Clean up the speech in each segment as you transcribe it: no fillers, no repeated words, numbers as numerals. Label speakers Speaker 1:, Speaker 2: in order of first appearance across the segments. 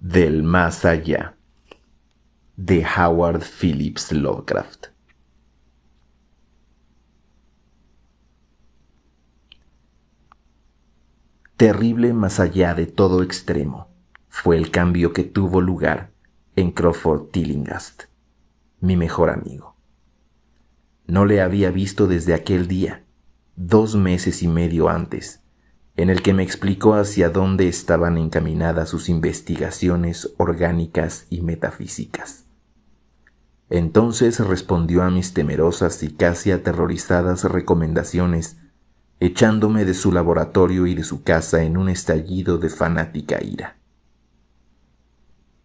Speaker 1: Del más allá, de Howard Phillips Lovecraft. Terrible más allá de todo extremo fue el cambio que tuvo lugar en Crawford Tillinghast, mi mejor amigo. No le había visto desde aquel día, 2 meses y medio antes, en el que me explicó hacia dónde estaban encaminadas sus investigaciones orgánicas y metafísicas. Entonces respondió a mis temerosas y casi aterrorizadas recomendaciones, echándome de su laboratorio y de su casa en un estallido de fanática ira.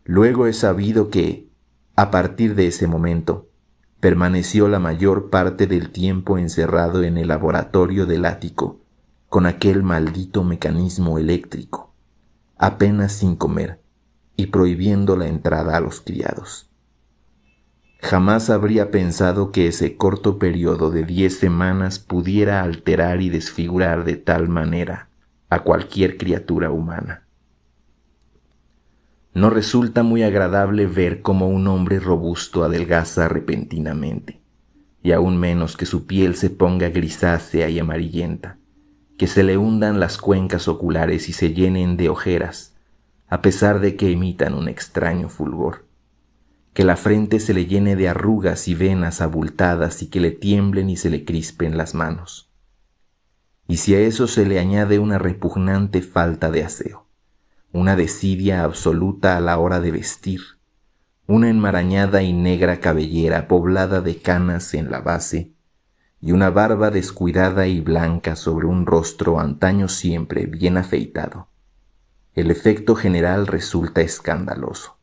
Speaker 1: Luego he sabido que, a partir de ese momento, permaneció la mayor parte del tiempo encerrado en el laboratorio del ático, con aquel maldito mecanismo eléctrico, apenas sin comer y prohibiendo la entrada a los criados. Jamás habría pensado que ese corto periodo de 10 semanas pudiera alterar y desfigurar de tal manera a cualquier criatura humana. No resulta muy agradable ver cómo un hombre robusto adelgaza repentinamente, y aún menos que su piel se ponga grisácea y amarillenta, que se le hundan las cuencas oculares y se llenen de ojeras, a pesar de que emitan un extraño fulgor, que la frente se le llene de arrugas y venas abultadas y que le tiemblen y se le crispen las manos. Y si a eso se le añade una repugnante falta de aseo, una desidia absoluta a la hora de vestir, una enmarañada y negra cabellera poblada de canas en la base, y una barba descuidada y blanca sobre un rostro antaño siempre bien afeitado, el efecto general resulta escandaloso.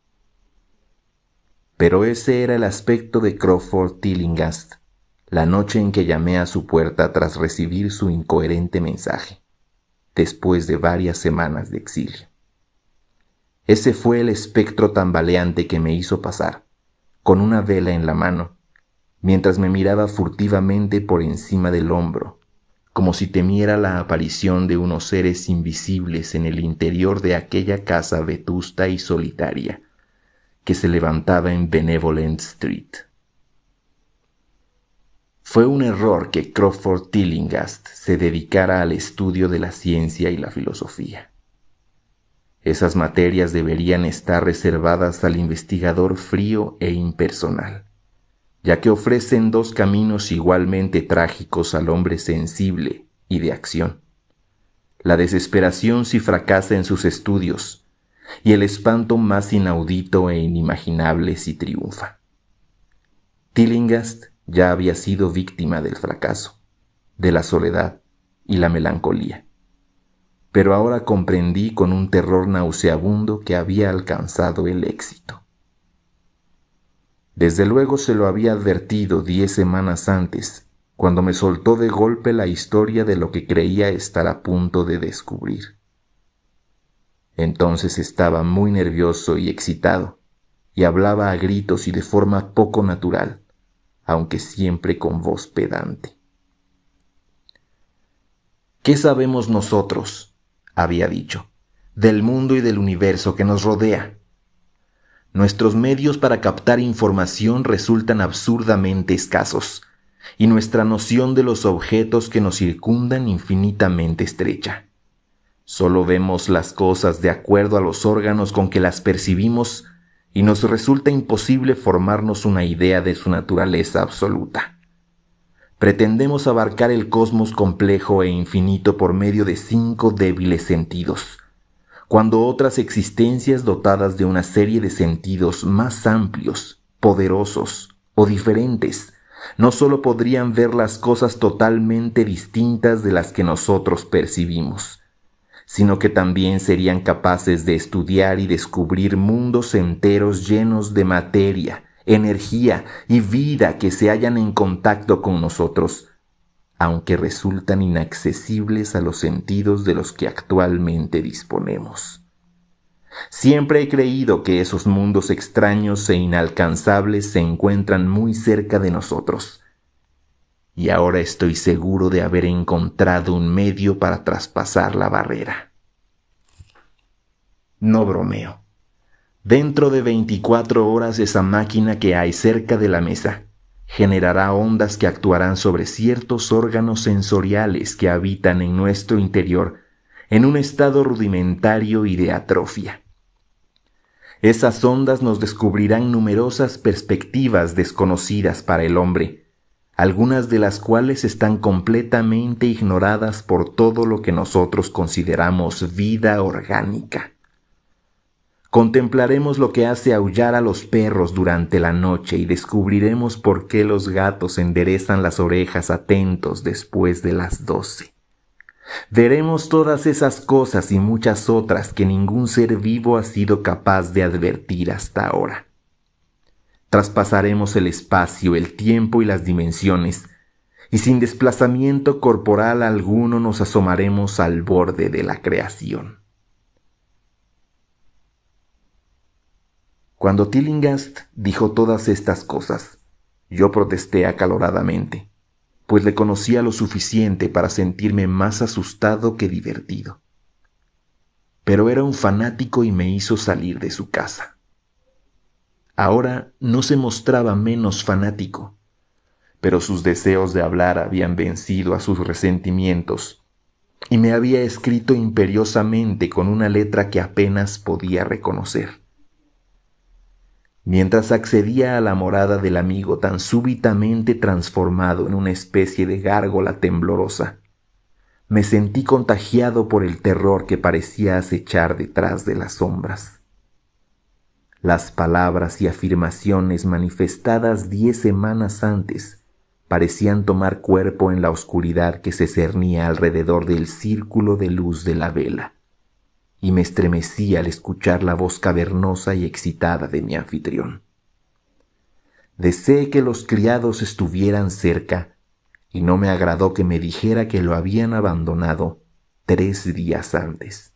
Speaker 1: Pero ese era el aspecto de Crawford Tillinghast, la noche en que llamé a su puerta tras recibir su incoherente mensaje, después de varias semanas de exilio. Ese fue el espectro tambaleante que me hizo pasar, con una vela en la mano, mientras me miraba furtivamente por encima del hombro, como si temiera la aparición de unos seres invisibles en el interior de aquella casa vetusta y solitaria que se levantaba en Benevolent Street. Fue un error que Crawford Tillinghast se dedicara al estudio de la ciencia y la filosofía. Esas materias deberían estar reservadas al investigador frío e impersonal, ya que ofrecen 2 caminos igualmente trágicos al hombre sensible y de acción: la desesperación si fracasa en sus estudios, y el espanto más inaudito e inimaginable si triunfa. Tillinghast ya había sido víctima del fracaso, de la soledad y la melancolía, pero ahora comprendí con un terror nauseabundo que había alcanzado el éxito. Desde luego se lo había advertido 10 semanas antes, cuando me soltó de golpe la historia de lo que creía estar a punto de descubrir. Entonces estaba muy nervioso y excitado, y hablaba a gritos y de forma poco natural, aunque siempre con voz pedante. ¿Qué sabemos nosotros?, había dicho, del mundo y del universo que nos rodea. Nuestros medios para captar información resultan absurdamente escasos, y nuestra noción de los objetos que nos circundan infinitamente estrecha. Solo vemos las cosas de acuerdo a los órganos con que las percibimos y nos resulta imposible formarnos una idea de su naturaleza absoluta. Pretendemos abarcar el cosmos complejo e infinito por medio de 5 débiles sentidos, cuando otras existencias dotadas de una serie de sentidos más amplios, poderosos o diferentes, no solo podrían ver las cosas totalmente distintas de las que nosotros percibimos, sino que también serían capaces de estudiar y descubrir mundos enteros llenos de materia, energía y vida que se hallan en contacto con nosotros, aunque resultan inaccesibles a los sentidos de los que actualmente disponemos. Siempre he creído que esos mundos extraños e inalcanzables se encuentran muy cerca de nosotros, y ahora estoy seguro de haber encontrado un medio para traspasar la barrera. No bromeo. Dentro de 24 horas esa máquina que hay cerca de la mesa generará ondas que actuarán sobre ciertos órganos sensoriales que habitan en nuestro interior en un estado rudimentario y de atrofia. Esas ondas nos descubrirán numerosas perspectivas desconocidas para el hombre, algunas de las cuales están completamente ignoradas por todo lo que nosotros consideramos vida orgánica. Contemplaremos lo que hace aullar a los perros durante la noche y descubriremos por qué los gatos enderezan las orejas atentos después de las 12. Veremos todas esas cosas y muchas otras que ningún ser vivo ha sido capaz de advertir hasta ahora. Traspasaremos el espacio, el tiempo y las dimensiones, y sin desplazamiento corporal alguno nos asomaremos al borde de la creación. Cuando Tillinghast dijo todas estas cosas, yo protesté acaloradamente, pues le conocía lo suficiente para sentirme más asustado que divertido. Pero era un fanático y me hizo salir de su casa. Ahora no se mostraba menos fanático, pero sus deseos de hablar habían vencido a sus resentimientos, y me había escrito imperiosamente con una letra que apenas podía reconocer. Mientras accedía a la morada del amigo tan súbitamente transformado en una especie de gárgola temblorosa, me sentí contagiado por el terror que parecía acechar detrás de las sombras. Las palabras y afirmaciones manifestadas 10 semanas antes parecían tomar cuerpo en la oscuridad que se cernía alrededor del círculo de luz de la vela, y me estremecí al escuchar la voz cavernosa y excitada de mi anfitrión. Deseé que los criados estuvieran cerca, y no me agradó que me dijera que lo habían abandonado 3 días antes.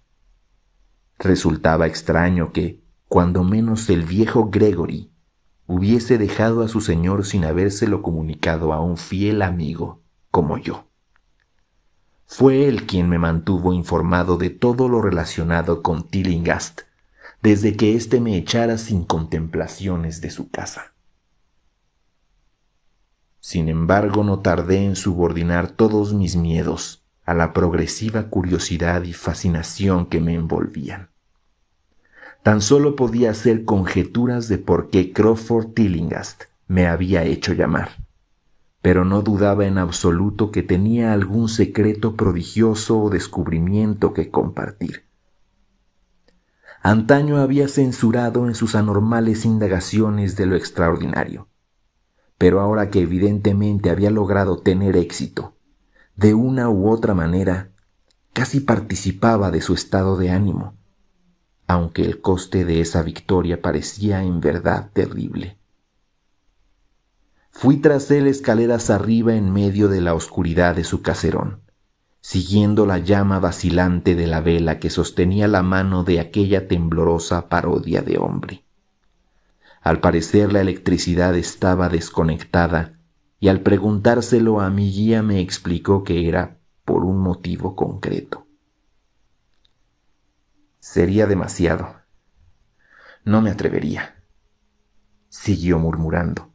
Speaker 1: Resultaba extraño que, cuando menos el viejo Gregory, hubiese dejado a su señor sin habérselo comunicado a un fiel amigo como yo. Fue él quien me mantuvo informado de todo lo relacionado con Tillinghast, desde que éste me echara sin contemplaciones de su casa. Sin embargo, no tardé en subordinar todos mis miedos a la progresiva curiosidad y fascinación que me envolvían. Tan solo podía hacer conjeturas de por qué Crawford Tillinghast me había hecho llamar, pero no dudaba en absoluto que tenía algún secreto prodigioso o descubrimiento que compartir. Antaño había censurado en sus anormales indagaciones de lo extraordinario, pero ahora que evidentemente había logrado tener éxito, de una u otra manera, casi participaba de su estado de ánimo, aunque el coste de esa victoria parecía en verdad terrible. Fui tras él escaleras arriba en medio de la oscuridad de su caserón, siguiendo la llama vacilante de la vela que sostenía la mano de aquella temblorosa parodia de hombre. Al parecer la electricidad estaba desconectada, y al preguntárselo a mi guía me explicó que era por un motivo concreto. Sería demasiado. No me atrevería, siguió murmurando.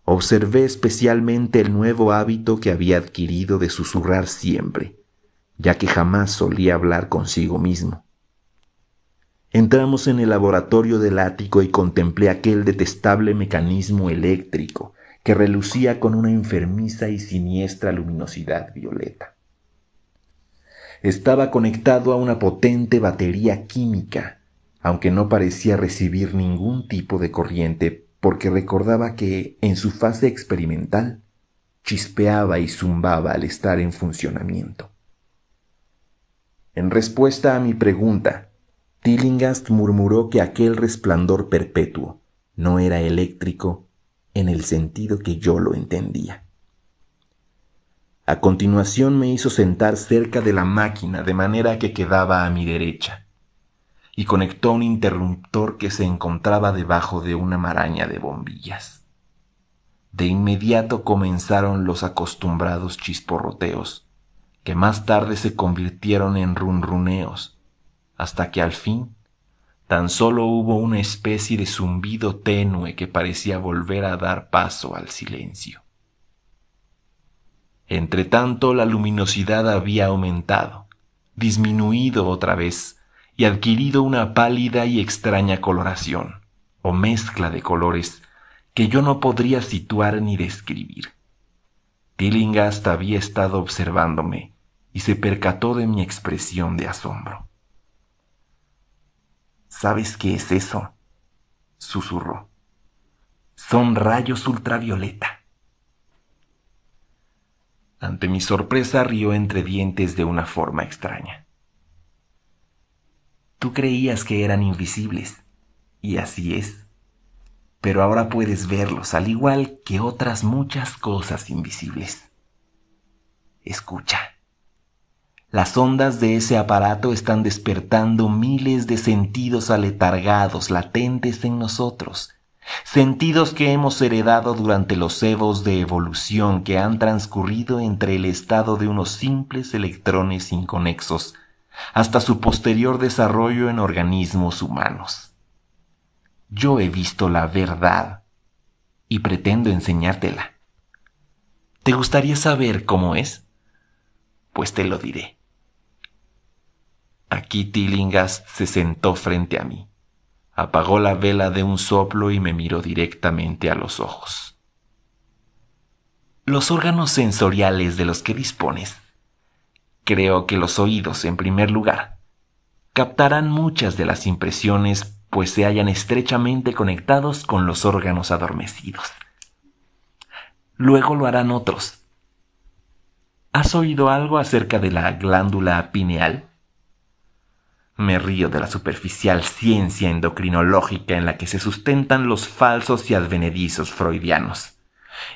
Speaker 1: Observé especialmente el nuevo hábito que había adquirido de susurrar siempre, ya que jamás solía hablar consigo mismo. Entramos en el laboratorio del ático y contemplé aquel detestable mecanismo eléctrico que relucía con una enfermiza y siniestra luminosidad violeta. Estaba conectado a una potente batería química, aunque no parecía recibir ningún tipo de corriente, porque recordaba que, en su fase experimental, chispeaba y zumbaba al estar en funcionamiento. En respuesta a mi pregunta, Tillinghast murmuró que aquel resplandor perpetuo no era eléctrico en el sentido que yo lo entendía. A continuación me hizo sentar cerca de la máquina de manera que quedaba a mi derecha, y conectó un interruptor que se encontraba debajo de una maraña de bombillas. De inmediato comenzaron los acostumbrados chisporroteos, que más tarde se convirtieron en runruneos, hasta que al fin Tan solo hubo una especie de zumbido tenue que parecía volver a dar paso al silencio. Entretanto, la luminosidad había aumentado, disminuido otra vez y adquirido una pálida y extraña coloración, o mezcla de colores, que yo no podría situar ni describir. Tillinghast había estado observándome y se percató de mi expresión de asombro. ¿Sabes qué es eso?, susurró. Son rayos ultravioleta. Ante mi sorpresa rió entre dientes de una forma extraña. Tú creías que eran invisibles, y así es. Pero ahora puedes verlos, al igual que otras muchas cosas invisibles. Escucha. Las ondas de ese aparato están despertando miles de sentidos aletargados, latentes en nosotros. Sentidos que hemos heredado durante los evos de evolución que han transcurrido entre el estado de unos simples electrones inconexos hasta su posterior desarrollo en organismos humanos. Yo he visto la verdad y pretendo enseñártela. ¿Te gustaría saber cómo es? Pues te lo diré. Aquí Tillinghast se sentó frente a mí, apagó la vela de un soplo y me miró directamente a los ojos. Los órganos sensoriales de los que dispones, creo que los oídos en primer lugar, captarán muchas de las impresiones, pues se hallan estrechamente conectados con los órganos adormecidos. Luego lo harán otros. ¿Has oído algo acerca de la glándula pineal? Me río de la superficial ciencia endocrinológica en la que se sustentan los falsos y advenedizos freudianos.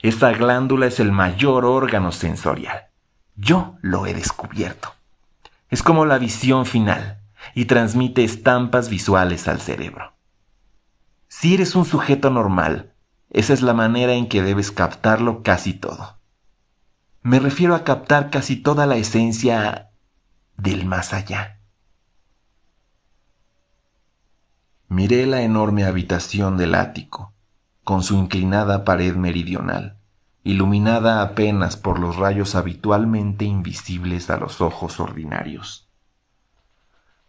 Speaker 1: Esta glándula es el mayor órgano sensorial. Yo lo he descubierto. Es como la visión final y transmite estampas visuales al cerebro. Si eres un sujeto normal, esa es la manera en que debes captarlo casi todo. Me refiero a captar casi toda la esencia del más allá. Miré la enorme habitación del ático, con su inclinada pared meridional, iluminada apenas por los rayos habitualmente invisibles a los ojos ordinarios.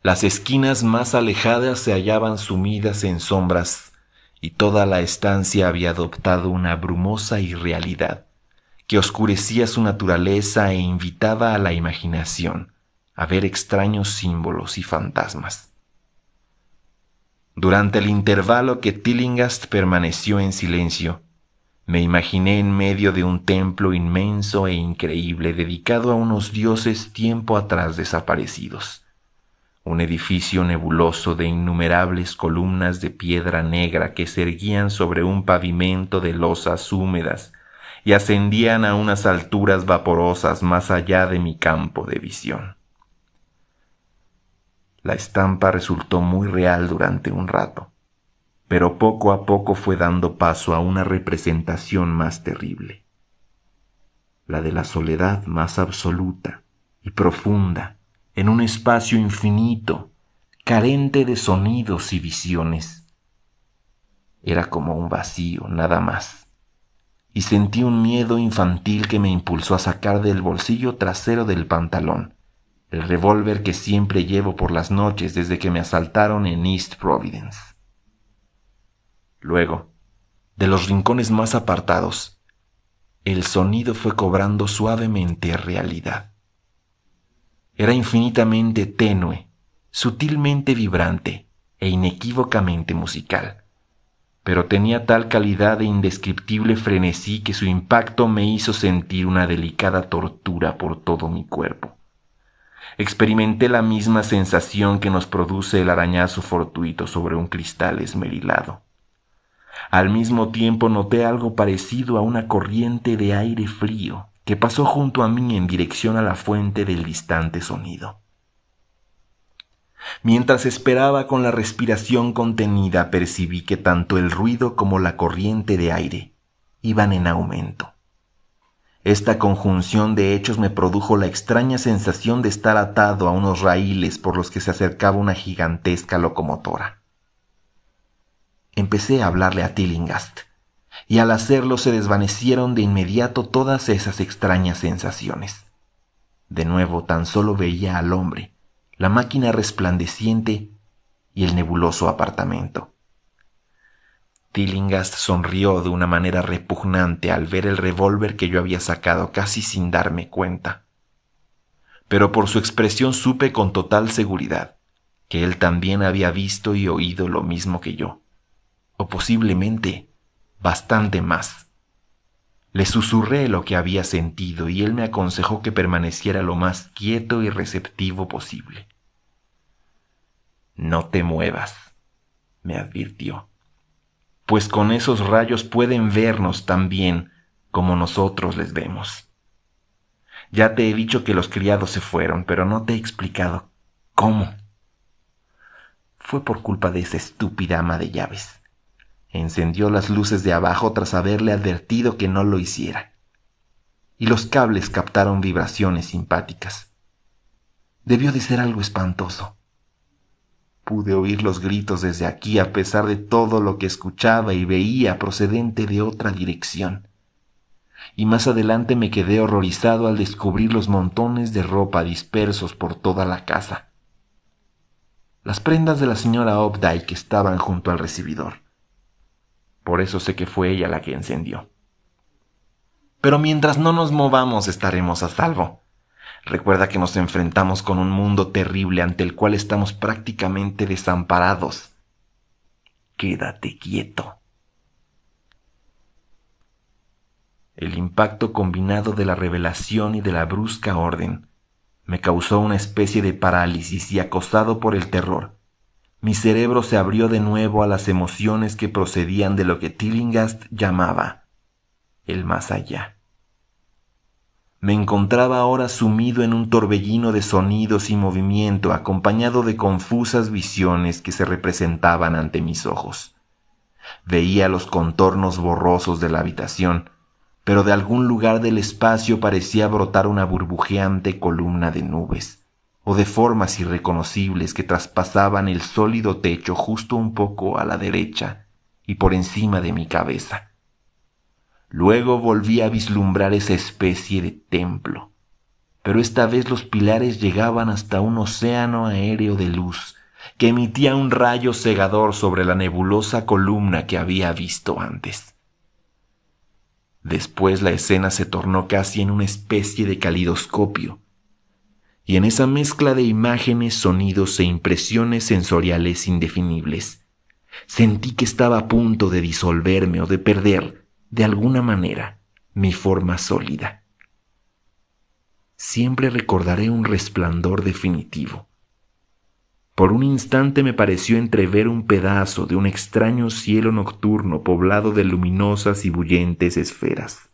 Speaker 1: Las esquinas más alejadas se hallaban sumidas en sombras, y toda la estancia había adoptado una brumosa irrealidad, que oscurecía su naturaleza e invitaba a la imaginación a ver extraños símbolos y fantasmas. Durante el intervalo que Tillinghast permaneció en silencio, me imaginé en medio de un templo inmenso e increíble dedicado a unos dioses tiempo atrás desaparecidos. Un edificio nebuloso de innumerables columnas de piedra negra que se erguían sobre un pavimento de losas húmedas y ascendían a unas alturas vaporosas más allá de mi campo de visión. La estampa resultó muy real durante un rato, pero poco a poco fue dando paso a una representación más terrible, la de la soledad más absoluta y profunda en un espacio infinito, carente de sonidos y visiones. Era como un vacío, nada más, y sentí un miedo infantil que me impulsó a sacar del bolsillo trasero del pantalón el revólver que siempre llevo por las noches desde que me asaltaron en East Providence. Luego, de los rincones más apartados, el sonido fue cobrando suavemente realidad. Era infinitamente tenue, sutilmente vibrante e inequívocamente musical, pero tenía tal calidad de indescriptible frenesí que su impacto me hizo sentir una delicada tortura por todo mi cuerpo. Experimenté la misma sensación que nos produce el arañazo fortuito sobre un cristal esmerilado. Al mismo tiempo noté algo parecido a una corriente de aire frío que pasó junto a mí en dirección a la fuente del distante sonido. Mientras esperaba con la respiración contenida, percibí que tanto el ruido como la corriente de aire iban en aumento. Esta conjunción de hechos me produjo la extraña sensación de estar atado a unos raíles por los que se acercaba una gigantesca locomotora. Empecé a hablarle a Tillinghast, y al hacerlo se desvanecieron de inmediato todas esas extrañas sensaciones. De nuevo tan solo veía al hombre, la máquina resplandeciente y el nebuloso apartamento. Tillinghast sonrió de una manera repugnante al ver el revólver que yo había sacado casi sin darme cuenta. Pero por su expresión supe con total seguridad que él también había visto y oído lo mismo que yo, o posiblemente bastante más. Le susurré lo que había sentido y él me aconsejó que permaneciera lo más quieto y receptivo posible. «No te muevas», me advirtió, «pues con esos rayos pueden vernos tan bien como nosotros les vemos. Ya te he dicho que los criados se fueron, pero no te he explicado cómo. Fue por culpa de esa estúpida ama de llaves. Encendió las luces de abajo tras haberle advertido que no lo hiciera. Y los cables captaron vibraciones simpáticas. Debió de ser algo espantoso. Pude oír los gritos desde aquí a pesar de todo lo que escuchaba y veía procedente de otra dirección. Y más adelante me quedé horrorizado al descubrir los montones de ropa dispersos por toda la casa. Las prendas de la señora Opdyke estaban junto al recibidor. Por eso sé que fue ella la que encendió. Pero mientras no nos movamos estaremos a salvo. Recuerda que nos enfrentamos con un mundo terrible ante el cual estamos prácticamente desamparados. Quédate quieto. El impacto combinado de la revelación y de la brusca orden me causó una especie de parálisis y acosado por el terror, mi cerebro se abrió de nuevo a las emociones que procedían de lo que Tillinghast llamaba el más allá. Me encontraba ahora sumido en un torbellino de sonidos y movimiento, acompañado de confusas visiones que se representaban ante mis ojos. Veía los contornos borrosos de la habitación, pero de algún lugar del espacio parecía brotar una burbujeante columna de nubes, o de formas irreconocibles que traspasaban el sólido techo justo un poco a la derecha y por encima de mi cabeza. Luego volví a vislumbrar esa especie de templo, pero esta vez los pilares llegaban hasta un océano aéreo de luz que emitía un rayo cegador sobre la nebulosa columna que había visto antes. Después la escena se tornó casi en una especie de calidoscopio, y en esa mezcla de imágenes, sonidos e impresiones sensoriales indefinibles, sentí que estaba a punto de disolverme o de perder, de alguna manera, mi forma sólida. Siempre recordaré un resplandor definitivo. Por un instante me pareció entrever un pedazo de un extraño cielo nocturno poblado de luminosas y bullentes esferas.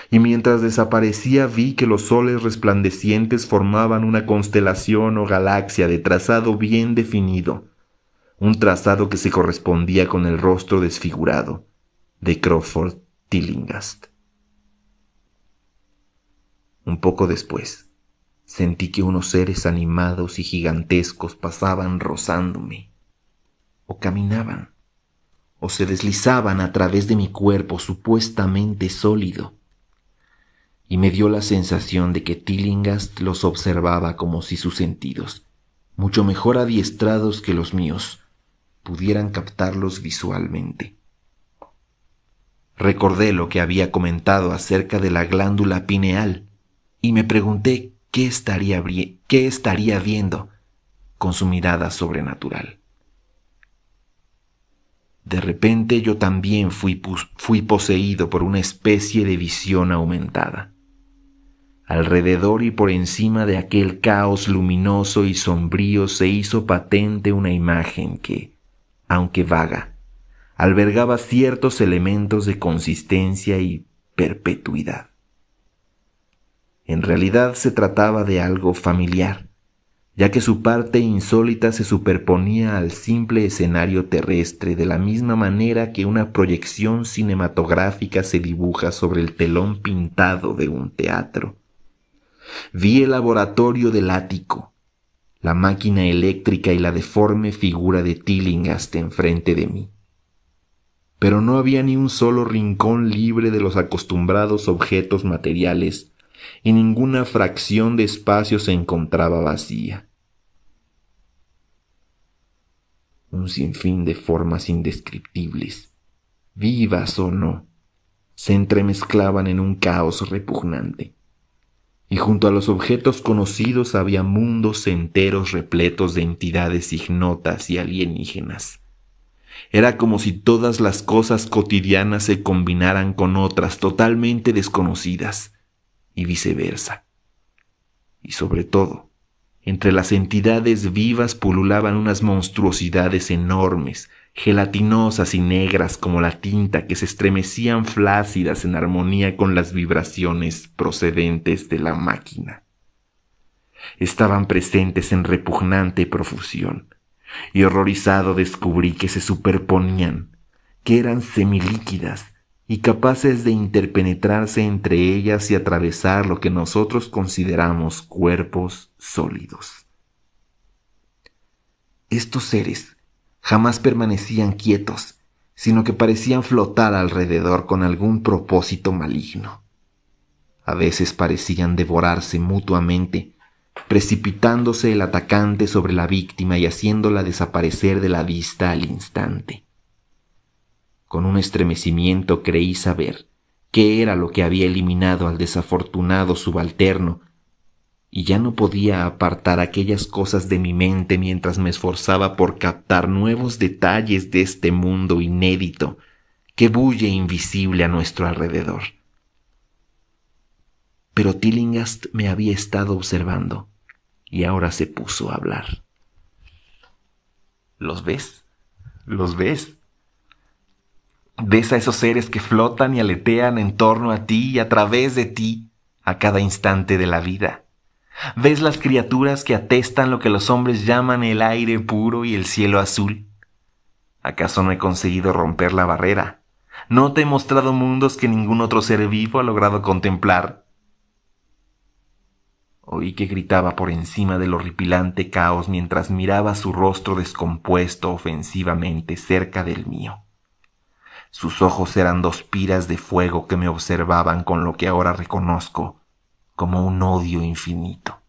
Speaker 1: Y mientras desaparecía vi que los soles resplandecientes formaban una constelación o galaxia de trazado bien definido, un trazado que se correspondía con el rostro desfigurado de Crawford Tillinghast. Un poco después, sentí que unos seres animados y gigantescos pasaban rozándome, o caminaban, o se deslizaban a través de mi cuerpo supuestamente sólido, y me dio la sensación de que Tillinghast los observaba como si sus sentidos, mucho mejor adiestrados que los míos, pudieran captarlos visualmente. Recordé lo que había comentado acerca de la glándula pineal y me pregunté qué estaría viendo con su mirada sobrenatural. De repente yo también fui poseído por una especie de visión aumentada. Alrededor y por encima de aquel caos luminoso y sombrío se hizo patente una imagen que, aunque vaga, albergaba ciertos elementos de consistencia y perpetuidad. En realidad se trataba de algo familiar, ya que su parte insólita se superponía al simple escenario terrestre de la misma manera que una proyección cinematográfica se dibuja sobre el telón pintado de un teatro. Vi el laboratorio del ático, la máquina eléctrica y la deforme figura de Tillinghast enfrente de mí. pero no había ni un solo rincón libre de los acostumbrados objetos materiales, y ninguna fracción de espacio se encontraba vacía. Un sinfín de formas indescriptibles, vivas o no, se entremezclaban en un caos repugnante. Y junto a los objetos conocidos había mundos enteros repletos de entidades ignotas y alienígenas. Era como si todas las cosas cotidianas se combinaran con otras totalmente desconocidas, y viceversa. Y sobre todo, entre las entidades vivas pululaban unas monstruosidades enormes, gelatinosas y negras como la tinta, que se estremecían flácidas en armonía con las vibraciones procedentes de la máquina. Estaban presentes en repugnante profusión, y horrorizado descubrí que se superponían, que eran semilíquidas y capaces de interpenetrarse entre ellas y atravesar lo que nosotros consideramos cuerpos sólidos. Estos seres jamás permanecían quietos, sino que parecían flotar alrededor con algún propósito maligno. A veces parecían devorarse mutuamente, precipitándose el atacante sobre la víctima y haciéndola desaparecer de la vista al instante. Con un estremecimiento creí saber qué era lo que había eliminado al desafortunado subalterno, y ya no podía apartar aquellas cosas de mi mente mientras me esforzaba por captar nuevos detalles de este mundo inédito que bulle invisible a nuestro alrededor. Pero Tillinghast me había estado observando y ahora se puso a hablar. ¿Los ves? ¿Los ves? ¿Ves a esos seres que flotan y aletean en torno a ti y a través de ti a cada instante de la vida? ¿Ves las criaturas que atestan lo que los hombres llaman el aire puro y el cielo azul? ¿Acaso no he conseguido romper la barrera? ¿No te he mostrado mundos que ningún otro ser vivo ha logrado contemplar? Oí que gritaba por encima del horripilante caos mientras miraba su rostro descompuesto ofensivamente cerca del mío. Sus ojos eran dos piras de fuego que me observaban con lo que ahora reconozco como un odio infinito.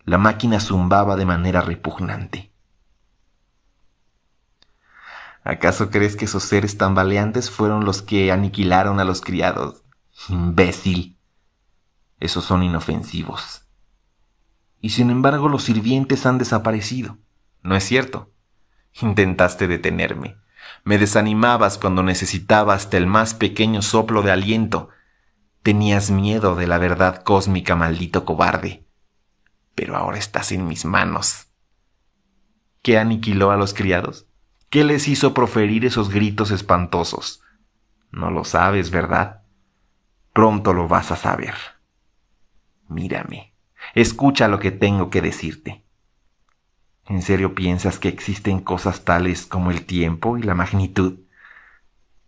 Speaker 1: La máquina zumbaba de manera repugnante. ¿Acaso crees que esos seres tambaleantes fueron los que aniquilaron a los criados? ¡Imbécil! Esos son inofensivos. Y sin embargo los sirvientes han desaparecido. ¿No es cierto? Intentaste detenerme. Me desanimabas cuando necesitaba hasta el más pequeño soplo de aliento. Tenías miedo de la verdad cósmica, maldito cobarde. Pero ahora estás en mis manos. ¿Qué aniquiló a los criados? ¿Qué les hizo proferir esos gritos espantosos? No lo sabes, ¿verdad? Pronto lo vas a saber. Mírame. Escucha lo que tengo que decirte. ¿En serio piensas que existen cosas tales como el tiempo y la magnitud?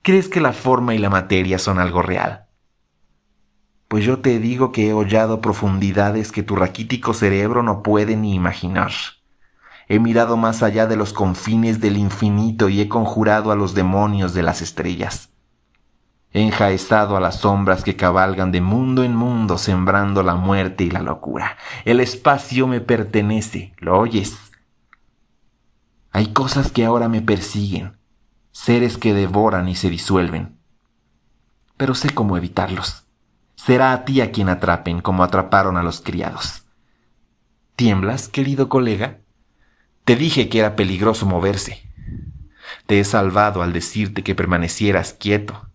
Speaker 1: ¿Crees que la forma y la materia son algo real? Pues yo te digo que he hollado profundidades que tu raquítico cerebro no puede ni imaginar. He mirado más allá de los confines del infinito y he conjurado a los demonios de las estrellas. He enjaezado a las sombras que cabalgan de mundo en mundo sembrando la muerte y la locura. El espacio me pertenece, ¿lo oyes? Hay cosas que ahora me persiguen, seres que devoran y se disuelven. Pero sé cómo evitarlos. Será a ti a quien atrapen como atraparon a los criados. ¿Tiemblas, querido colega? Te dije que era peligroso moverse. Te he salvado al decirte que permanecieras quieto.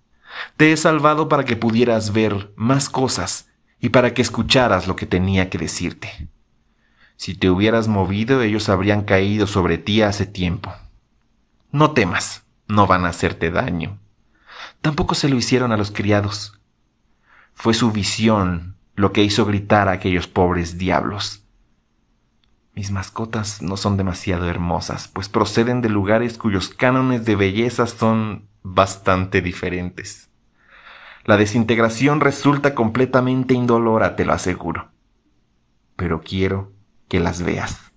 Speaker 1: Te he salvado para que pudieras ver más cosas y para que escucharas lo que tenía que decirte. Si te hubieras movido, ellos habrían caído sobre ti hace tiempo. No temas, no van a hacerte daño. Tampoco se lo hicieron a los criados. Fue su visión lo que hizo gritar a aquellos pobres diablos. Mis mascotas no son demasiado hermosas, pues proceden de lugares cuyos cánones de belleza son bastante diferentes. La desintegración resulta completamente indolora, te lo aseguro. Pero quiero que las veas.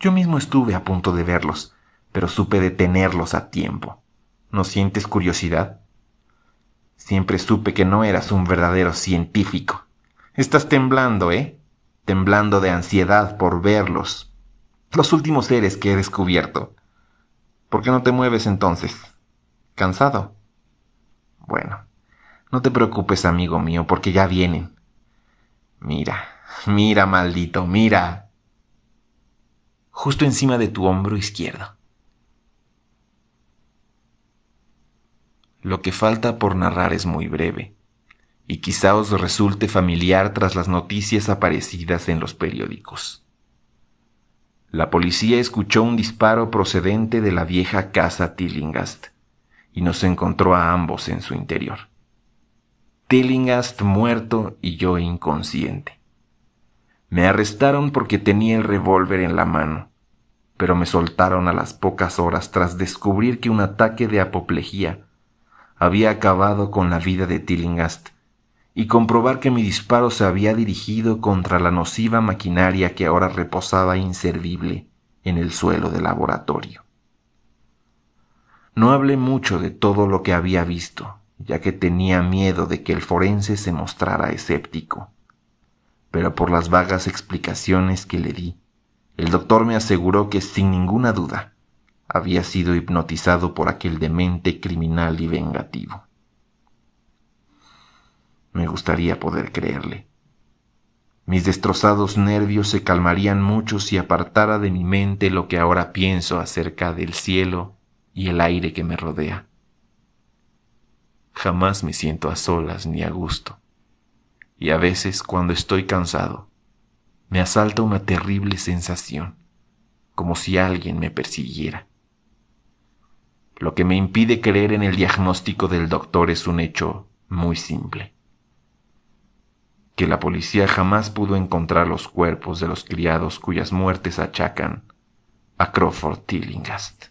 Speaker 1: Yo mismo estuve a punto de verlos, pero supe detenerlos a tiempo. ¿No sientes curiosidad? Siempre supe que no eras un verdadero científico. Estás temblando, ¿eh? Temblando de ansiedad por verlos. Los últimos seres que he descubierto. ¿Por qué no te mueves entonces? ¿Cansado? Bueno, no te preocupes, amigo mío, porque ya vienen. Mira, mira, maldito, mira. Justo encima de tu hombro izquierdo. Lo que falta por narrar es muy breve, y quizá os resulte familiar tras las noticias aparecidas en los periódicos. La policía escuchó un disparo procedente de la vieja casa Tillinghast, y nos encontró a ambos en su interior. Tillinghast muerto y yo inconsciente. Me arrestaron porque tenía el revólver en la mano, pero me soltaron a las pocas horas tras descubrir que un ataque de apoplejía había acabado con la vida de Tillinghast y comprobar que mi disparo se había dirigido contra la nociva maquinaria que ahora reposaba inservible en el suelo del laboratorio. No hablé mucho de todo lo que había visto, ya que tenía miedo de que el forense se mostrara escéptico, pero por las vagas explicaciones que le di, el doctor me aseguró que sin ninguna duda había sido hipnotizado por aquel demente criminal y vengativo. Me gustaría poder creerle. Mis destrozados nervios se calmarían mucho si apartara de mi mente lo que ahora pienso acerca del cielo y el aire que me rodea. Jamás me siento a solas ni a gusto, y a veces cuando estoy cansado, me asalta una terrible sensación, como si alguien me persiguiera. Lo que me impide creer en el diagnóstico del doctor es un hecho muy simple: que la policía jamás pudo encontrar los cuerpos de los criados cuyas muertes achacan a Crawford Tillinghast.